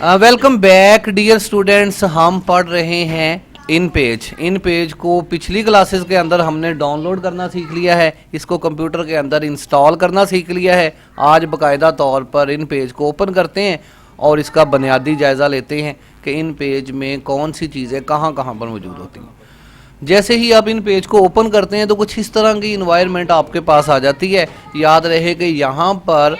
Welcome back dear students. हम पढ़ रहे हैं इन पेज को पिछली क्लासेस के अंदर हमने डाउनलोड करना सीख लिया है, इसको कंप्यूटर के अंदर इंस्टॉल करना सीख लिया है। आज बाकायदा तौर पर इन पेज को ओपन करते हैं और इसका बुनियादी जायज़ा लेते हैं कि इन पेज में कौन सी चीज़ें कहाँ कहाँ पर मौजूद होती हैं। जैसे ही आप इन पेज को ओपन करते हैं तो कुछ इस तरह की इन्वायरमेंट आपके पास आ जाती है। याद रहे कि यहाँ पर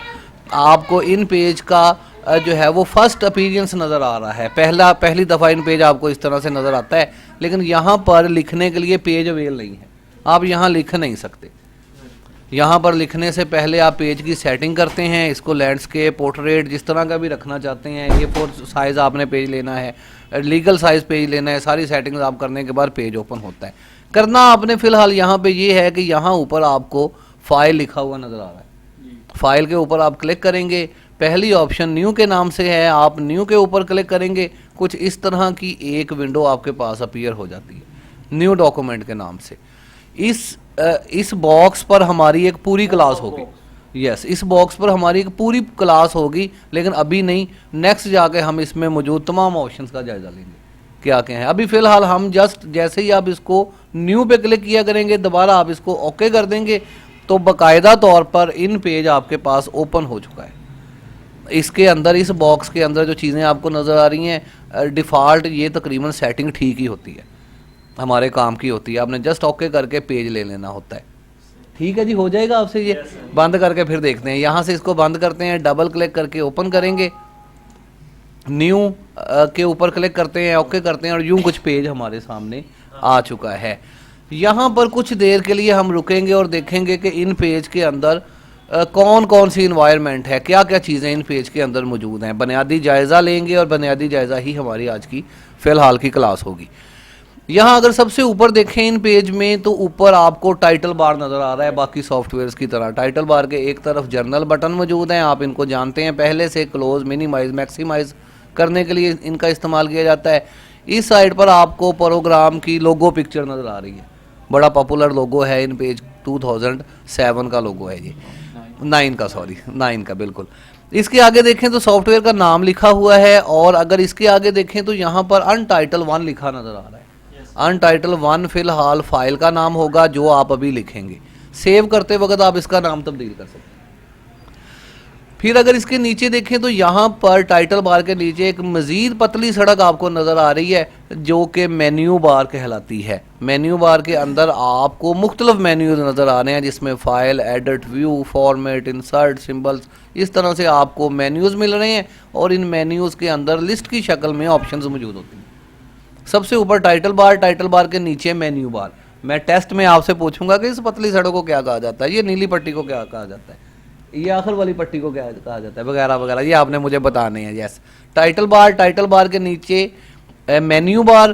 आपको इन पेज का जो है वो फर्स्ट अपीयरेंस नज़र आ रहा है, पहली दफ़ा इन पेज आपको इस तरह से नज़र आता है। लेकिन यहाँ पर लिखने के लिए पेज अवेल नहीं है, आप यहाँ लिख नहीं सकते। यहाँ पर लिखने से पहले आप पेज की सेटिंग करते हैं, इसको लैंडस्केप, पोर्ट्रेट जिस तरह का भी रखना चाहते हैं। ये 4 साइज़ आपने पेज लेना है, लीगल साइज़ पेज लेना है। सारी सेटिंग्स आप करने के बाद पेज ओपन होता है। करना आपने फ़िलहाल यहाँ पे ये है कि यहाँ ऊपर आपको फाइल लिखा हुआ नज़र आ रहा है। फाइल के ऊपर आप क्लिक करेंगे, पहली ऑप्शन न्यू के नाम से है, आप न्यू के ऊपर क्लिक करेंगे, कुछ इस तरह की एक विंडो आपके पास अपीयर हो जाती है न्यू डॉक्यूमेंट के नाम से। इस बॉक्स पर हमारी एक पूरी क्लास होगी। यस, इस बॉक्स पर हमारी एक पूरी क्लास होगी, लेकिन अभी नहीं, नेक्स्ट जाके हम इसमें मौजूद तमाम ऑप्शंस का जायजा लेंगे क्या क्या है। अभी फ़िलहाल हम जस्ट जैसे ही आप इसको न्यू पे क्लिक किया करेंगे, दोबारा आप इसको ओके कर देंगे तो बाकायदा तौर पर इन पेज आपके पास ओपन हो चुका है। इसके अंदर, इस बॉक्स के अंदर जो चीज़ें आपको नज़र आ रही हैं डिफ़ॉल्ट ये तकरीबन सेटिंग ठीक ही होती है, हमारे काम की होती है। आपने जस्ट ओके करके पेज ले लेना होता है। ठीक है जी, हो जाएगा आपसे ये। बंद करके फिर देखते हैं। यहाँ से इसको बंद करते हैं, डबल क्लिक करके ओपन करेंगे, न्यू के ऊपर क्लिक करते हैं, ओके करते हैं और यूँ कुछ पेज हमारे सामने आ चुका है। यहाँ पर कुछ देर के लिए हम रुकेंगे और देखेंगे कि इन पेज के अंदर कौन कौन सी इन्वायरमेंट है, क्या क्या चीज़ें इन पेज के अंदर मौजूद हैं। बुनियादी जायज़ा लेंगे और बुनियादी जायज़ा ही हमारी आज की फ़िलहाल की क्लास होगी। यहाँ अगर सबसे ऊपर देखें इन पेज में तो ऊपर आपको टाइटल बार नज़र आ रहा है। बाकी सॉफ्टवेयर्स की तरह टाइटल बार के एक तरफ जर्नल बटन मौजूद हैं, आप इनको जानते हैं पहले से। क्लोज, मिनिमाइज़, मैक्सिमाइज़ करने के लिए इनका इस्तेमाल किया जाता है। इस साइड पर आपको प्रोग्राम की लोगो पिक्चर नज़र आ रही है, बड़ा पॉपुलर लोगो है इन पेज। 2007 का लोगो है ये, 9 का बिल्कुल। इसके आगे देखें तो सॉफ्टवेयर का नाम लिखा हुआ है, और अगर इसके आगे देखें तो यहाँ पर अनटाइटल 1 लिखा नज़र आ रहा है। अनटाइटल 1 फिलहाल फाइल का नाम होगा जो आप अभी लिखेंगे। सेव करते वक्त आप इसका नाम तब्दील कर सकते हैं। फिर अगर इसके नीचे देखें तो यहाँ पर टाइटल बार के नीचे एक मज़ीद पतली सड़क आपको नज़र आ रही है जो कि मेन्यू बार कहलाती है। मेन्यू बार के अंदर आपको मुख्तलिफ मेन्यूज नज़र आ रहे हैं, जिसमें file, edit, view, format, insert, symbols, इस तरह से आपको मेन्यूज़ मिल रहे हैं। और इन मेन्यूज़ के अंदर लिस्ट की शक्ल में ऑप्शंस मौजूद होती हैं। सबसे ऊपर टाइटल बार के नीचे मेन्यू बार। मैं टेस्ट में आपसे पूछूंगा कि इस पतली सड़क को क्या कहा जाता है, ये नीली पट्टी को क्या कहा जाता है, ये आखिर वाली पट्टी को क्या कहा जाता है, वगैरह वगैरह, ये आपने मुझे बताने हैं। यस, टाइटल बार के नीचे मेन्यू बार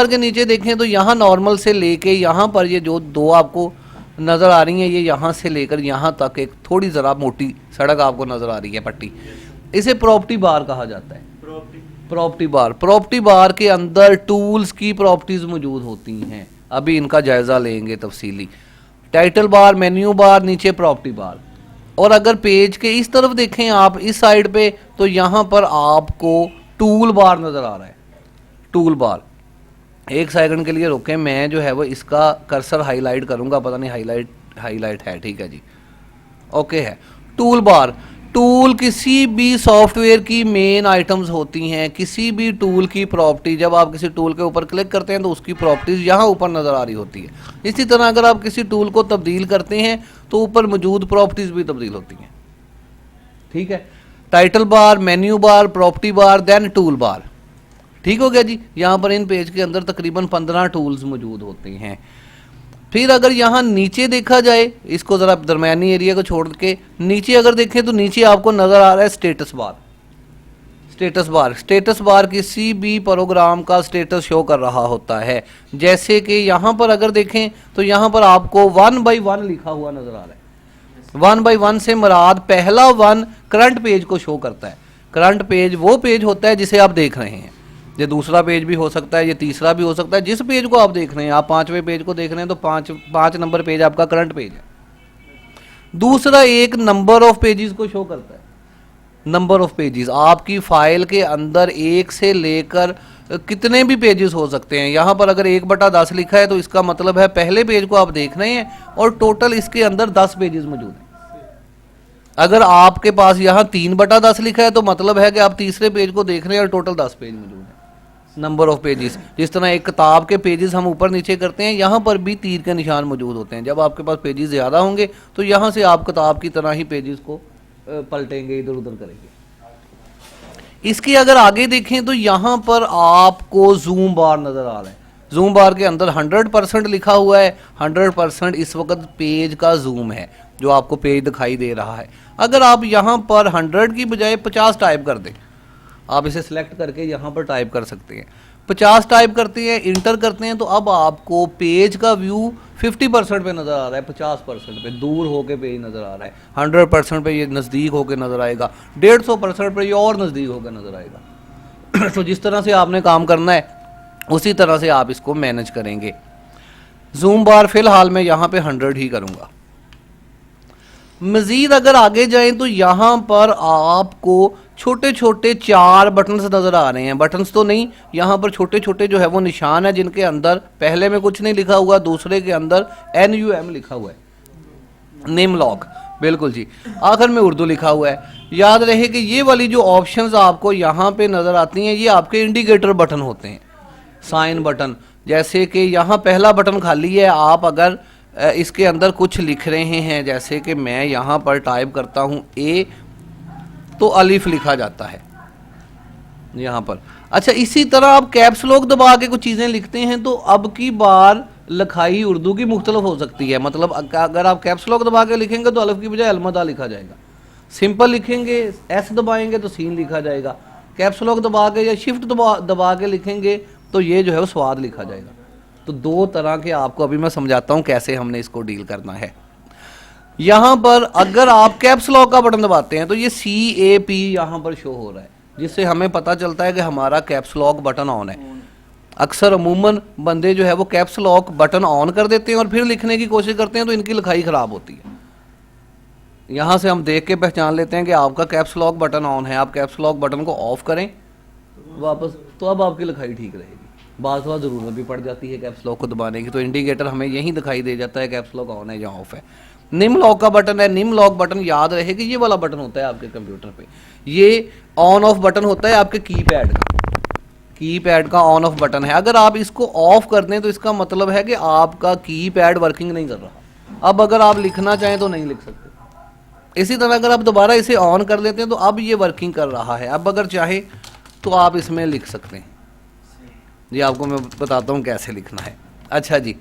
के नीचे देखें तो यहाँ नॉर्मल से लेके यहाँ पर ये जो 2 आपको नज़र आ रही हैं, ये यहाँ से लेकर यहाँ तक एक थोड़ी ज़रा मोटी सड़क आपको नज़र आ रही है, पट्टी। इसे प्रॉपर्टी बार कहा जाता है। प्रॉपर्टी बार के अंदर टूल्स की प्रॉपर्टीज़ मौजूद होती हैं, अभी इनका जायज़ा लेंगे तफसीली। टाइटल बार, मेन्यू बार, नीचे प्रॉपर्टी बार। और अगर पेज के इस तरफ देखें आप, इस साइड पे, तो यहाँ पर आपको टूल बार नज़र आ रहा है। टूल बार, एक सेकंड के लिए रुकें, मैं जो है वो इसका कर्सर हाईलाइट करूँगा, पता नहीं हाईलाइट है, ठीक है जी, ओके है। टूल बार, टूल किसी भी सॉफ्टवेयर की मेन आइटम्स होती हैं। किसी भी टूल की प्रॉपर्टी, जब आप किसी टूल के ऊपर क्लिक करते हैं तो उसकी प्रॉपर्टीज़ यहाँ ऊपर नज़र आ रही होती है। इसी तरह अगर आप किसी टूल को तब्दील करते हैं तो ऊपर मौजूद प्रॉपर्टीज़ भी तब्दील होती हैं। ठीक है, title bar, menu bar, property bar, then tool bar. ठीक हो गया जी। यहाँ पर इन पेज के अंदर तकरीबन 15 टूल्स मौजूद होते हैं। फिर अगर यहाँ नीचे देखा जाए, इसको ज़रा दरमियानी एरिया को छोड़ के नीचे अगर देखें तो नीचे आपको नज़र आ रहा है स्टेटस बार किसी भी प्रोग्राम का स्टेटस शो कर रहा होता है। जैसे कि यहाँ पर अगर देखें तो यहाँ पर आपको 1 by 1 लिखा हुआ नज़र आ रहा है। 1 by 1 से मुराद पहला 1 करंट पेज को शो करता है। करंट पेज वो पेज होता है जिसे आप देख रहे हैं। ये दूसरा पेज भी हो सकता है, ये तीसरा भी हो सकता है। जिस पेज को आप देख रहे हैं, आप 5वें पेज को देख रहे हैं तो 5 नंबर पेज आपका करंट पेज है। दूसरा एक नंबर ऑफ पेजेस को शो करता है। नंबर ऑफ पेजेस, आपकी फाइल के अंदर एक से लेकर कितने भी पेजेस हो सकते हैं। यहाँ पर अगर 1/10 लिखा है तो इसका मतलब है पहले पेज को आप देख रहे हैं और टोटल इसके अंदर 10 पेजेस मौजूद हैं। अगर आपके पास यहाँ 3/10 लिखा है तो मतलब है कि आप तीसरे पेज को देख रहे हैं और टोटल 10 पेज मौजूद हैं। नंबर ऑफ पेजेस, जिस तरह एक किताब के पेजेस हम ऊपर नीचे करते हैं, यहाँ पर भी तीर के निशान मौजूद होते हैं। जब आपके पास पेजेस ज़्यादा होंगे तो यहाँ से आप किताब की तरह ही पेजेस को पलटेंगे, इधर उधर करेंगे। इसके अगर आगे देखें तो यहाँ पर आपको जूम बार नज़र आ रहा है। जूम बार के अंदर 100% लिखा हुआ है। 100% इस वक्त पेज का जूम है जो आपको पेज दिखाई दे रहा है। अगर आप यहाँ पर 100 की बजाय 50 टाइप कर दें, आप इसे सिलेक्ट करके यहाँ पर टाइप कर सकते हैं। 50 टाइप करते हैं, इंटर करते हैं, तो अब आपको पेज का व्यू 50% पे नज़र आ रहा है, 50% पे दूर होके पेज नज़र आ रहा है, 100% पे ये नज़दीक होके नज़र आएगा, 150% पे ये और नज़दीक होकर नज़र आएगा। तो जिस तरह से आपने काम करना है उसी तरह से आप इसको मैनेज करेंगे। जूम बार फिलहाल मैं यहाँ पे 100 ही करूँगा। मज़ीद अगर आगे जाएं तो यहाँ पर आपको छोटे छोटे 4 बटन्स नज़र आ रहे हैं। बटन्स तो नहीं, यहाँ पर छोटे छोटे जो है वो निशान है जिनके अंदर पहले में कुछ नहीं लिखा हुआ, दूसरे के अंदर NUM लिखा हुआ है, नेम लॉक, बिल्कुल जी, आखिर में उर्दू लिखा हुआ है। याद रहे कि ये वाली जो ऑप्शंस आपको यहाँ पे नज़र आती हैं ये आपके इंडिकेटर बटन होते हैं, साइन बटन। जैसे कि यहाँ पहला बटन खाली है, आप अगर इसके अंदर कुछ लिख रहे हैं, जैसे कि मैं यहाँ पर टाइप करता हूँ A, तो अलिफ लिखा जाता है यहाँ पर। अच्छा, इसी तरह आप कैप्स लॉक दबा के कुछ चीज़ें लिखते हैं तो अब की बार लिखाई उर्दू की मुख्तलिफ हो सकती है। मतलब अगर आप कैप्स लॉक दबा के लिखेंगे तो अलिफ की बजाय अलमदा लिखा जाएगा, सिंपल लिखेंगे S दबाएंगे तो सीन लिखा जाएगा, कैप्स लॉक दबा के या शिफ्ट दबा के लिखेंगे तो ये जो है वो स्वाद लिखा जाएगा। तो 2 तरह के आपको अभी मैं समझाता हूँ कैसे हमने इसको डील करना है। यहाँ पर अगर आप कैप्स लॉक का बटन दबाते हैं तो ये CAP यहाँ पर शो हो रहा है, जिससे हमें पता चलता है कि हमारा कैप्स लॉक बटन ऑन है। अक्सर अमूमन बंदे जो है वो कैप्स लॉक बटन ऑन कर देते हैं और फिर लिखने की कोशिश करते हैं तो इनकी लिखाई ख़राब होती है। यहाँ से हम देख के पहचान लेते हैं कि आपका कैप्स लॉक बटन ऑन है। आप कैप्स लॉक बटन को ऑफ करें वापस, तो अब आपकी लिखाई ठीक रहेगी। बात हुआ ज़रूरत भी पड़ जाती है कैप्स लॉक को दबाने की, तो इंडिकेटर हमें यहीं दिखाई दे जाता है कैप्स लॉक ऑन है या ऑफ है। निम लॉक का बटन है, निम लॉक बटन याद रहे कि ये वाला बटन होता है आपके कंप्यूटर पे, ये ऑन ऑफ बटन होता है आपके कीपैड का ऑन ऑफ बटन है। अगर आप इसको ऑफ कर दें तो इसका मतलब है कि आपका कीपैड वर्किंग नहीं कर रहा। अब अगर आप लिखना चाहें तो नहीं लिख सकते। इसी तरह अगर आप दोबारा इसे ऑन कर लेते हैं तो अब ये वर्किंग कर रहा है। अब अगर चाहे तो आप इसमें लिख सकते हैं। जी आपको मैं बताता हूँ कैसे लिखना है। अच्छा जी,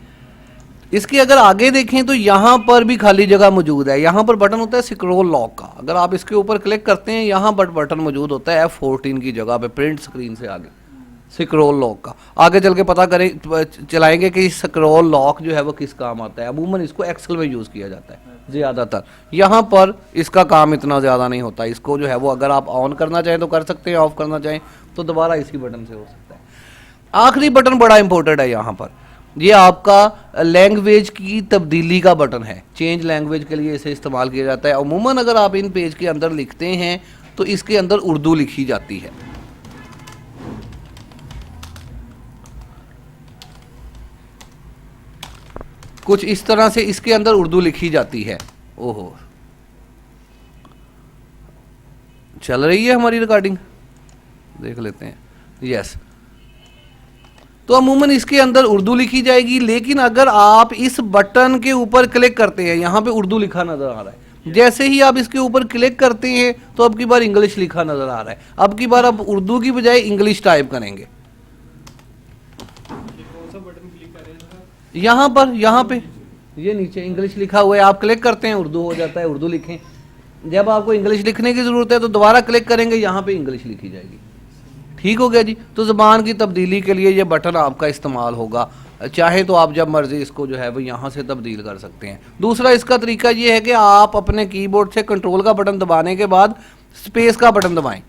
इसके अगर आगे देखें तो यहाँ पर भी खाली जगह मौजूद है। यहाँ पर बटन होता है स्क्रॉल लॉक का, अगर आप इसके ऊपर क्लिक करते हैं यहाँ पर बटन मौजूद होता है F14 की जगह पे, प्रिंट स्क्रीन से आगे स्क्रॉल लॉक का। आगे चल के पता करें चलाएंगे कि स्क्रॉल लॉक जो है वो किस काम आता है। अमूमन इसको एक्सेल में यूज़ किया जाता है ज़्यादातर, यहाँ पर इसका काम इतना ज़्यादा नहीं होता। इसको जो है वो अगर आप ऑन करना चाहें तो कर सकते हैं, ऑफ करना चाहें तो दोबारा इसी बटन से हो सकता है। आखिरी बटन बड़ा इंपॉर्टेंट है यहाँ पर, ये आपका लैंग्वेज की तब्दीली का बटन है। चेंज लैंग्वेज के लिए इसे इस्तेमाल किया जाता है। अमूमन अगर आप इन पेज के अंदर लिखते हैं तो इसके अंदर उर्दू लिखी जाती है। कुछ इस तरह से इसके अंदर उर्दू लिखी जाती है। ओहो, चल रही है हमारी रिकॉर्डिंग, देख लेते हैं। यस, तो अमूमन इसके अंदर उर्दू लिखी जाएगी। लेकिन अगर आप इस बटन के ऊपर क्लिक करते हैं, यहाँ पे उर्दू लिखा नजर आ रहा है, जैसे ही आप इसके ऊपर क्लिक करते हैं तो अब की बार इंग्लिश लिखा नजर आ रहा है। अब की बार आप उर्दू की बजाय इंग्लिश टाइप करेंगे। यहाँ पे ये नीचे इंग्लिश लिखा हुआ है, आप क्लिक करते हैं उर्दू हो जाता है, उर्दू लिखें। जब आपको इंग्लिश लिखने की ज़रूरत है तो दोबारा क्लिक करेंगे, यहाँ पे इंग्लिश लिखी जाएगी। ठीक हो गया जी। तो ज़बान की तब्दीली के लिए ये बटन आपका इस्तेमाल होगा। चाहे तो आप जब मर्ज़ी इसको जो है वो यहाँ से तब्दील कर सकते हैं। दूसरा इसका तरीका ये है कि आप अपने कीबोर्ड से कंट्रोल का बटन दबाने के बाद स्पेस का बटन दबाएं,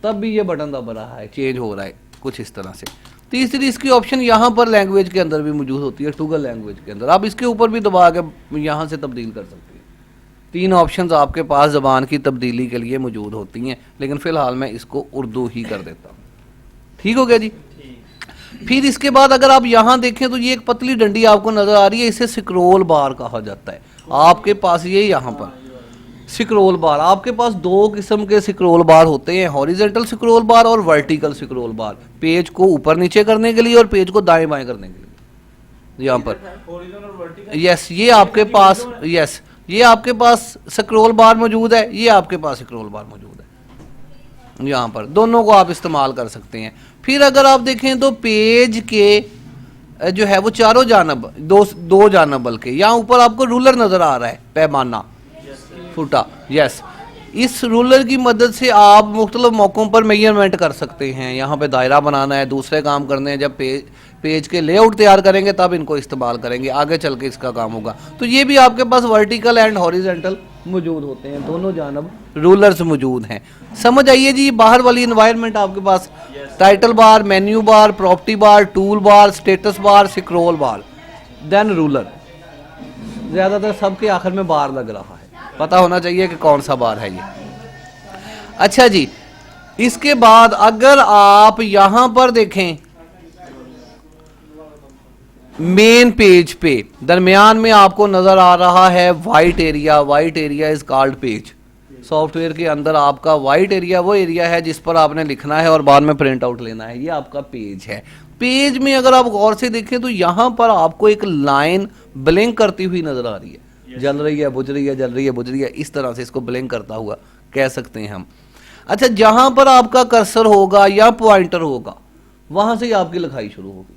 तब भी ये बटन दब रहा है, चेंज हो रहा है कुछ इस तरह से। तीसरी इसकी ऑप्शन यहाँ पर लैंग्वेज के अंदर भी मौजूद होती है, टूगल लैंग्वेज के अंदर। आप इसके ऊपर भी दबा के यहाँ से तब्दील कर सकते हैं। 3 ऑप्शंस आपके पास ज़बान की तब्दीली के लिए मौजूद होती हैं, लेकिन फ़िलहाल मैं इसको उर्दू ही कर देता हूँ। ठीक हो गया जी। फिर इसके बाद अगर आप यहाँ देखें तो ये एक पतली डंडी आपको नज़र आ रही है, इसे स्क्रोल बार कहा जाता है। आपके पास ये यहाँ पर स्क्रोल बार, आपके पास 2 किस्म के स्क्रोल बार होते हैं, हॉरिजॉन्टल स्क्रोल बार और वर्टिकल स्क्रोल बार, पेज को ऊपर नीचे करने के लिए और पेज को दाएं बाएं करने के लिए। यहाँ पर यस, ये आपके पास यस, ये आपके पास स्क्रोल बार मौजूद है, ये आपके पास स्क्रोल बार मौजूद है। यहाँ पर दोनों को आप इस्तेमाल कर सकते हैं। फिर अगर आप देखें तो पेज के जो है वो चारों जानब, दो जानब, बल्कि यहाँ ऊपर आपको रूलर नज़र आ रहा है, पैमाना फुटा, यस। इस रूलर की मदद से आप मुख्तलिफ मौक़ों पर मेजरमेंट कर सकते हैं। यहाँ पे दायरा बनाना है, दूसरे काम करने हैं, जब पेज के लेआउट तैयार करेंगे तब इनको इस्तेमाल करेंगे, आगे चल के इसका काम होगा। तो ये भी आपके पास वर्टिकल एंड हॉरिजॉन्टल मौजूद होते हैं, दोनों जानब रूलर्स मौजूद हैं। समझ आइए जी। बाहर वाली इन्वायरमेंट आपके पास title bar, menu bar, property bar, tool bar, status bar, scroll bar, then ruler. ज़्यादातर सबके आखिर में बार लग रहा है, पता होना चाहिए कि कौन सा बार है ये। अच्छा जी, इसके बाद अगर आप यहां पर देखें मेन पेज पे दरमियान में आपको नजर आ रहा है white area. White area is called page. Software के अंदर आपका वाइट एरिया वो एरिया है जिस पर आपने लिखना है और बाद में प्रिंट आउट लेना है, ये आपका पेज है। पेज में अगर आप गौर से देखें तो यहां पर आपको एक लाइन ब्लिंक करती हुई नजर आ रही है, जल रही है, बुझ रही है, जल रही है, बुझ रही है, इस तरह से इसको ब्लिंक करता हुआ कह सकते हैं हम। अच्छा, जहां पर आपका कर्सर होगा या पॉइंटर होगा वहां से ही आपकी लिखाई शुरू होगी।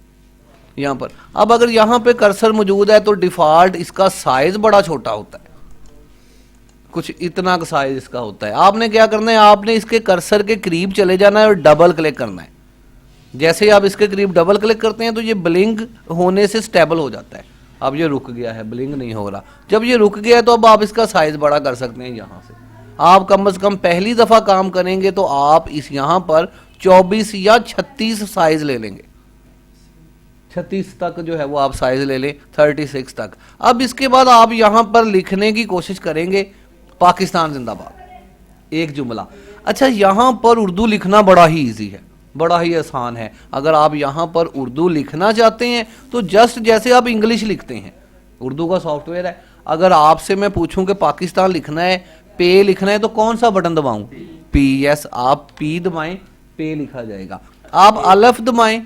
यहां पर अब अगर यहां पे कर्सर मौजूद है तो डिफॉल्ट इसका साइज बड़ा छोटा होता है, कुछ इतना का साइज इसका होता है। आपने क्या करना है, आपने इसके कर्सर के करीब चले जाना है और डबल क्लिक करना है। जैसे ही आप इसके करीब डबल क्लिक करते हैं तो ये ब्लिंक होने से स्टेबल हो जाता है। अब ये रुक गया है, ब्लिंक नहीं हो रहा। जब ये रुक गया है तो अब आप इसका साइज बड़ा कर सकते हैं। यहां से आप कम से कम पहली दफा काम करेंगे तो आप इस यहां पर 24 या 36 साइज ले लेंगे, 36 तक जो है वो आप साइज ले लें, 36 तक। अब इसके बाद आप यहां पर लिखने की कोशिश करेंगे पाकिस्तान जिंदाबाद, एक जुमला। अच्छा, यहां पर उर्दू लिखना बड़ा ही इजी है, बड़ा ही आसान है। अगर आप यहां पर उर्दू लिखना चाहते हैं तो जस्ट जैसे आप इंग्लिश लिखते हैं, उर्दू का सॉफ्टवेयर है। अगर आपसे मैं पूछूं कि पाकिस्तान लिखना है, पे लिखना है, तो कौन सा बटन दबाऊं? पी। यस, आप पी दबाएं, पे लिखा जाएगा। आप अलफ दबाएं,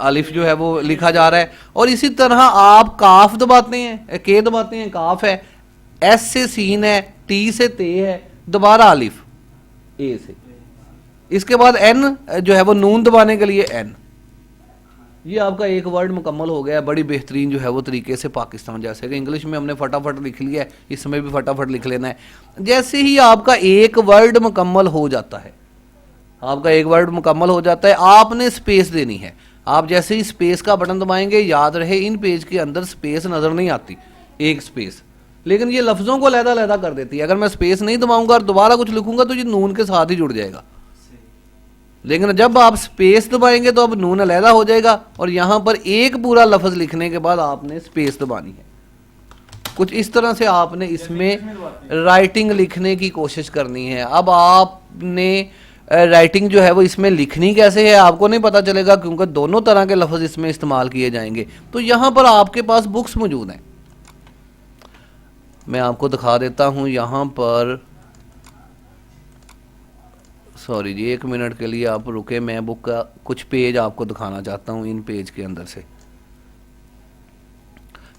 अलिफ जो है वो लिखा जा रहा है। और इसी तरह आप काफ दबाते हैं, के दबाते हैं, काफ है, एस से सीन है, टी से ते है, दोबारा अलिफ, ए से। इसके बाद एन जो है वो नून दबाने के लिए एन। ये आपका एक वर्ड मुकम्मल हो गया है बड़ी बेहतरीन जो है वो तरीके से पाकिस्तान। जैसे कि इंग्लिश में हमने फटाफट लिख लिया है, इसमें भी फटाफट लिख लेना है। जैसे ही आपका एक वर्ड मुकम्मल हो जाता है, आपका एक वर्ड मुकम्मल हो जाता है, आपने स्पेस देनी है। आप जैसे ही स्पेस का बटन दबाएंगे, याद रहे इन पेज के अंदर स्पेस नजर नहीं आती, एक स्पेस, लेकिन ये लफ्जों को अलग-अलग कर देती है। अगर मैं स्पेस नहीं दबाऊंगा और दोबारा कुछ लिखूंगा तो ये नून के साथ ही जुड़ जाएगा, लेकिन जब आप स्पेस दबाएंगे तो अब नून अलहदा हो जाएगा। और यहां पर एक पूरा लफ्ज लिखने के बाद आपने स्पेस दबानी है। कुछ इस तरह से आपने इसमें राइटिंग लिखने की कोशिश करनी है। अब आपने राइटिंग जो है वो इसमें लिखनी कैसे है आपको नहीं पता चलेगा, क्योंकि दोनों तरह के लफ्ज इसमें इस्तेमाल किए जाएंगे। तो यहां पर आपके पास बुक्स मौजूद हैं, मैं आपको दिखा देता हूं। यहां पर सॉरी जी, 1 मिनट के लिए आप रुके, मैं बुक का कुछ पेज आपको दिखाना चाहता हूं इन पेज के अंदर से।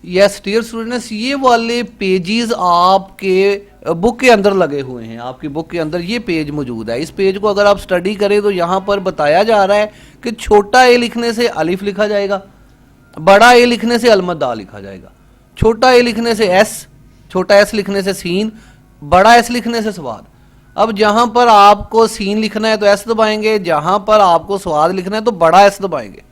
यस डियर स्टूडेंट्स, ये वाले पेजेस आपके बुक के अंदर लगे हुए हैं। आपकी बुक के अंदर ये पेज मौजूद है। इस पेज को अगर आप स्टडी करें तो यहाँ पर बताया जा रहा है कि छोटा ए लिखने से अलिफ लिखा जाएगा, बड़ा ए लिखने से अलमदा लिखा जाएगा, छोटा ए लिखने से एस, छोटा एस लिखने से सीन, बड़ा एस लिखने से स्वाद। अब जहां पर आपको सीन लिखना है तो एस दबाएंगे, जहां पर आपको स्वाद लिखना है तो बड़ा एस दबाएंगे।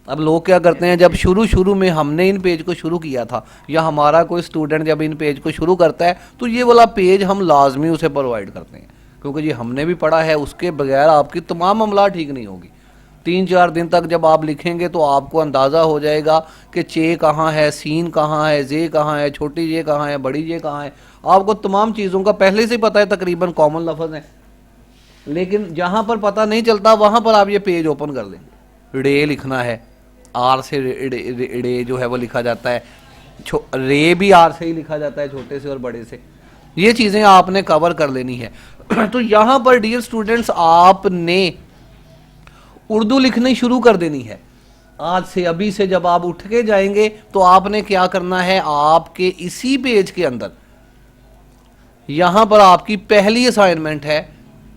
अब लोग क्या करते हैं, जब शुरू में हमने इन पेज को शुरू किया था या हमारा कोई स्टूडेंट जब इन पेज को शुरू करता है तो ये वाला पेज हम लाजमी उसे प्रोवाइड करते हैं, क्योंकि ये हमने भी पढ़ा है, उसके बगैर आपकी तमाम मामला ठीक नहीं होगी। 3-4 दिन तक जब आप लिखेंगे तो आपको अंदाज़ा हो जाएगा कि चे कहाँ है, सीन कहाँ है, जे कहाँ है, छोटी जे कहाँ है, बड़ी जे कहाँ है। आपको तमाम चीज़ों का पहले से पता है, तकरीबन कॉमन लफ्ज़ है। लेकिन जहाँ पर पता नहीं चलता वहाँ पर आप ये पेज ओपन कर लें। रे लिखना है, आर से रे जो है वो लिखा जाता है, रे भी आर से ही लिखा जाता है, छोटे से और बड़े से। ये चीज़ें आपने कवर कर लेनी है। तो यहाँ पर डियर स्टूडेंट्स आपने उर्दू लिखनी शुरू कर देनी है आज से। अभी से जब आप उठ के जाएंगे तो आपने क्या करना है, आपके इसी पेज के अंदर यहाँ पर आपकी पहली असाइनमेंट है,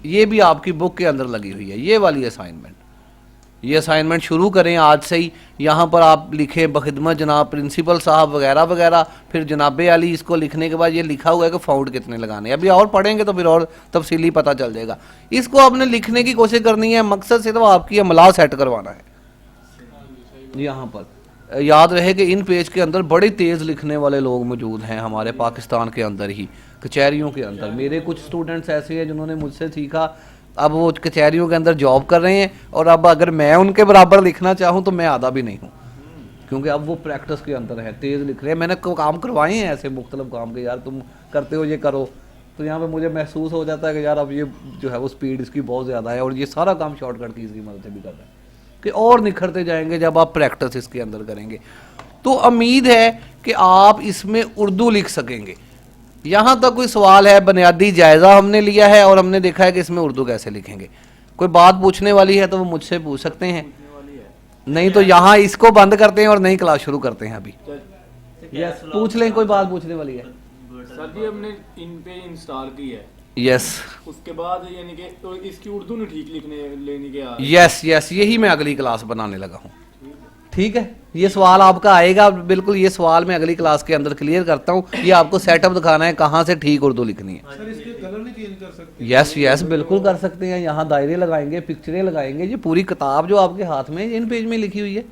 ये भी आपकी बुक के अंदर लगी हुई है, ये वाली असाइनमेंट। ये असाइनमेंट शुरू करें आज से ही। यहाँ पर आप लिखें बखिदमत जनाब प्रिंसिपल साहब वगैरह वगैरह, फिर जनाबे अली। इसको लिखने के बाद ये लिखा हुआ है कि फाउंड कितने लगाने, अभी और पढ़ेंगे तो फिर और तफसीली पता चल जाएगा। इसको आपने लिखने की कोशिश करनी है, मकसद सिर्फ आपकी अमला सेट करवाना है। यहाँ पर याद रहे कि इन पेज के अंदर बड़े तेज़ लिखने वाले लोग मौजूद हैं हमारे पाकिस्तान के अंदर ही, कचहरियों के अंदर। मेरे कुछ स्टूडेंट्स ऐसे हैं जिन्होंने मुझसे सीखा, अब वो कचहरियों के अंदर जॉब कर रहे हैं, और अब अगर मैं उनके बराबर लिखना चाहूँ तो मैं आधा भी नहीं हूँ, क्योंकि अब वो प्रैक्टिस के अंदर है, तेज़ लिख रहे हैं। मैंने काम करवाए हैं ऐसे मुख्तलिफ काम के, यार तुम करते हो ये करो, तो यहाँ पे मुझे महसूस हो जाता है कि यार अब ये जो है वो स्पीड इसकी बहुत ज़्यादा है, और ये सारा काम शॉर्टकट की इसकी मदद से भी कर रहा है, कि और निखरते जाएंगे जब आप प्रैक्टिस इसके अंदर करेंगे। तो उम्मीद है कि आप इसमें उर्दू लिख सकेंगे। यहाँ तक कोई सवाल है? बुनियादी जायज़ा हमने लिया है और हमने देखा है कि इसमें उर्दू कैसे लिखेंगे। कोई बात पूछने वाली है तो वो मुझसे पूछ सकते हैं, नहीं तो यहाँ इसको बंद करते हैं और नई क्लास शुरू करते हैं अभी। यस, पूछ लें, कोई बात पूछने वाली है? सर जी हमने इन पे इंस्टॉल की है। यस, उसके बाद यानी कि तो इसकी उर्दू नहीं ठीक लिखने लेने के यस यस, यही मैं अगली क्लास बनाने लगा हूँ। ठीक है, ये सवाल आपका आएगा बिल्कुल, ये सवाल मैं अगली क्लास के अंदर क्लियर करता हूँ। ये आपको सेटअप दिखाना है कहाँ से ठीक उर्दू लिखनी है। सर इसके कलर नहीं चेंज कर सकते? यस यस, बिल्कुल कर सकते हैं। यहाँ दायरे लगाएंगे, पिक्चरें लगाएंगे। ये पूरी किताब जो आपके हाथ में इन पेज में लिखी हुई है,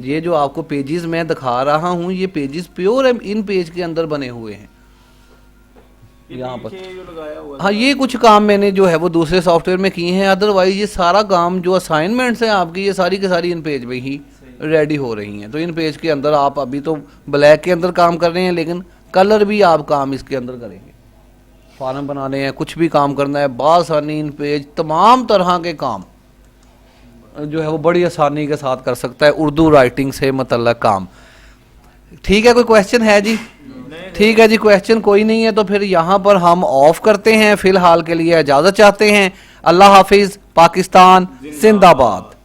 ये जो आपको पेजेस मैं दिखा रहा हूँ, ये पेजेस प्योर इन पेज के अंदर बने हुए हैं यहाँ पर। हाँ, ये कुछ काम मैंने जो है वो दूसरे सॉफ्टवेयर में किए हैं, अदरवाइज ये सारा काम जो असाइनमेंट्स हैं आपकी, ये सारी की सारी इन पेज में ही रेडी हो रही हैं। तो इन पेज के अंदर आप अभी तो ब्लैक के अंदर काम कर रहे हैं, लेकिन कलर भी आप काम इसके अंदर करेंगे। फॉर्म बनाने हैं, कुछ भी काम करना है, बासानी इन पेज तमाम तरह के काम जो है वो बड़ी आसानी के साथ कर सकता है उर्दू राइटिंग से मतलब काम। ठीक है, कोई क्वेश्चन है जी? ठीक है जी, क्वेश्चन कोई नहीं है तो फिर यहाँ पर हम ऑफ करते हैं। फिलहाल के लिए इजाज़त चाहते हैं। अल्लाह हाफिज़। पाकिस्तान जिंदाबाद।